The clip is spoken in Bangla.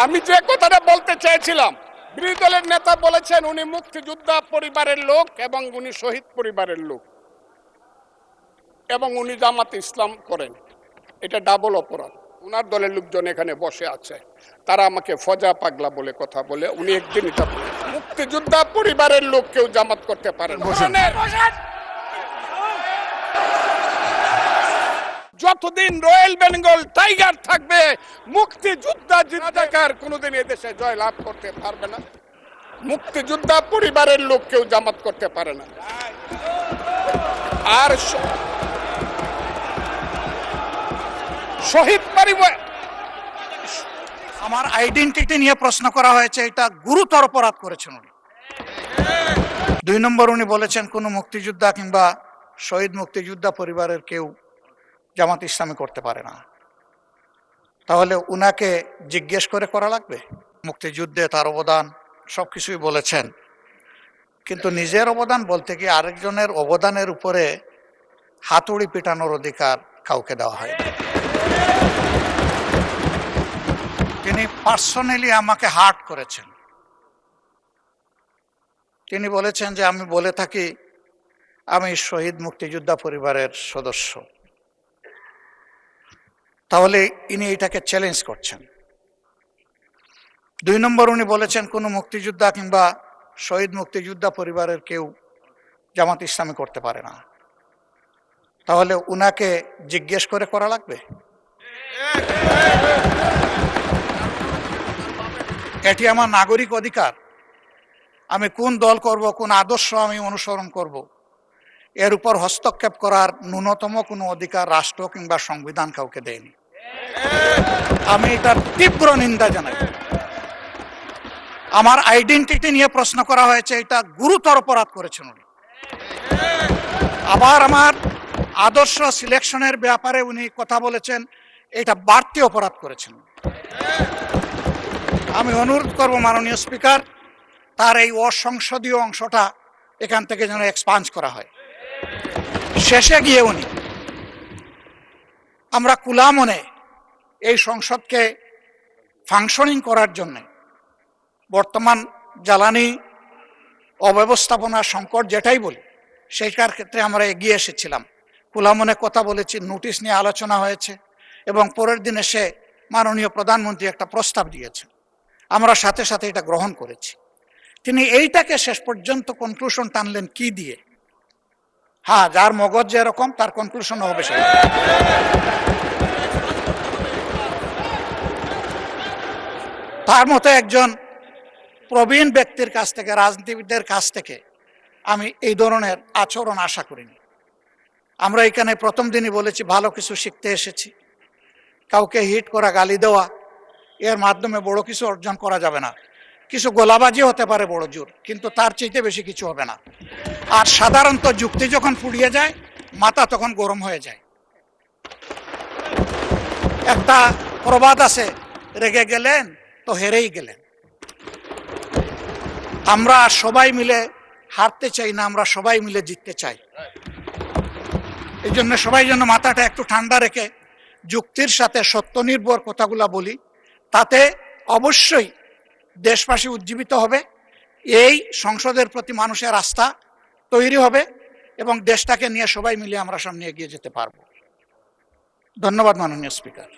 আমি যে কথাটা বলতে চেয়েছিলাম, বিরোধী দলের নেতা বলেছেন উনি মুক্তিযোদ্ধা পরিবারের লোক এবং উনি শহীদ পরিবারের লোক এবং উনি জামাতে ইসলাম করেন। এটা ডাবল অপরাধ। উনার দলের লোকজন এখানে বসে আছে, তারা আমাকে ফজা পাগলা বলে কথা বলে। উনি একদিন এটা মুক্তিযোদ্ধা পরিবারের লোক কেউ জামাত করতে পারে না। যতদিন রয়্যাল বেঙ্গল টাইগার থাকবে, মুক্তিযোদ্ধা জিন্দাকার কোনোদিন এদেশে জয় লাভ করতে পারবে না। মুক্তিযোদ্ধা পরিবারের লোক কেউ জামাত করতে পারে না। আর শহীদ পরিবার, আমার আইডেন্টিটি নিয়ে প্রশ্ন করা হয়েছে, এটা গুরুতর অপরাধ করেছেন উনি। 2 নম্বর, উনি বলেছেন কোনো মুক্তিযোদ্ধা কিংবা শহীদ মুক্তিযোদ্ধা পরিবারের কেউ জামাত ইসলামী করতে পারে না। তাহলে উনাকে জিজ্ঞেস করে করা লাগবে? মুক্তিযুদ্ধে তার অবদান সবকিছুই বলেছেন, কিন্তু নিজের অবদান বলতে গিয়ে আরেকজনের অবদানের উপরে হাতুড়ি পিটানোর অধিকার কাউকে দেওয়া হয়। তিনি পার্সোনালি আমাকে হার্ট করেছেন। তিনি বলেছেন যে আমি বলে থাকি আমি শহীদ মুক্তিযোদ্ধা পরিবারের সদস্য। তাহলে ইনি এটাকে চ্যালেঞ্জ করছেন। 2 নম্বর, উনি বলেছেন কোনো মুক্তিযোদ্ধা কিংবা শহীদ মুক্তিযোদ্ধা পরিবারের কেউ জামাত ইসলামী করতে পারে না। তাহলে উনাকে জিজ্ঞেস করে করা লাগবে? এটি আমার নাগরিক অধিকার। আমি কোন দল করব, কোন আদর্শ আমি অনুসরণ করব, এর উপর হস্তক্ষেপ করার ন্যূনতম কোনো অধিকার রাষ্ট্র কিংবা সংবিধান কাউকে দেয়নি। আমি এটার তীব্র নিন্দা জানাই। আমার আইডেন্টিটি নিয়ে প্রশ্ন করা হয়েছে, এটা গুরুতর অপরাধ করেছেন উনি। আবার আমার আদর্শ সিলেকশনের ব্যাপারে উনি কথা বলেছেন, এটা বাড়তি অপরাধ করেছেন। আমি অনুরোধ করব মাননীয় স্পিকার, তার এই অসংসদীয় অংশটা এখান থেকে যেন এক্সপাঞ্জ করা হয়। শেষে গিয়ে উনি, আমরা কুলা মনে এই সংসদকে ফাংশনিং করার জন্য বর্তমান জ্বালানি অব্যবস্থাপনা সংকট যেটাই বলি, সেইটার ক্ষেত্রে আমরা এগিয়ে এসেছিলাম। খোলা মনে কথা বলেছি, নোটিশ নিয়ে আলোচনা হয়েছে এবং পরের দিন এসে মাননীয় প্রধানমন্ত্রী একটা প্রস্তাব দিয়েছেন, আমরা সাথে সাথে এটা গ্রহণ করেছি। তিনি এইটাকে শেষ পর্যন্ত কনক্লুশন টানলেন কি দিয়ে? হ্যাঁ, যার মগজ যেরকম তার কনক্লুশন হবে সেটা। তার মতো একজন প্রবীণ ব্যক্তির কাছ থেকে, রাজনীতিবিদদের কাছ থেকে আমি এই ধরনের আচরণ আশা করিনি। আমরা এখানে প্রথম দিনই বলেছি ভালো কিছু শিখতে এসেছি। কাউকে হিট করা, গালি দেওয়া, এর মাধ্যমে বড় কিছু অর্জন করা যাবে না। কিছু গোলাবাজি হতে পারে বড় জোর, কিন্তু তার চাইতে বেশি কিছু হবে না। আর সাধারণত যুক্তি যখন ফুরিয়ে যায়, মাথা তখন গরম হয়ে যায়। একটা প্রবাদ আছে, রেগে গেলেন তো হেরেই গেলেন। আমরা সবাই মিলে হারতে চাই না, আমরা সবাই মিলে জিততে চাই। এই জন্য সবাই যেন মাথাটা একটু ঠান্ডা রেখে যুক্তির সাথে সত্য নির্ভর কথাগুলা বলি, তাতে অবশ্যই দেশবাসী উজ্জীবিত হবে, এই সংসদের প্রতি মানুষের আস্থা তৈরি হবে এবং দেশটাকে নিয়ে সবাই মিলে আমরা সামনে এগিয়ে যেতে পারবো। ধন্যবাদ মাননীয় স্পিকার।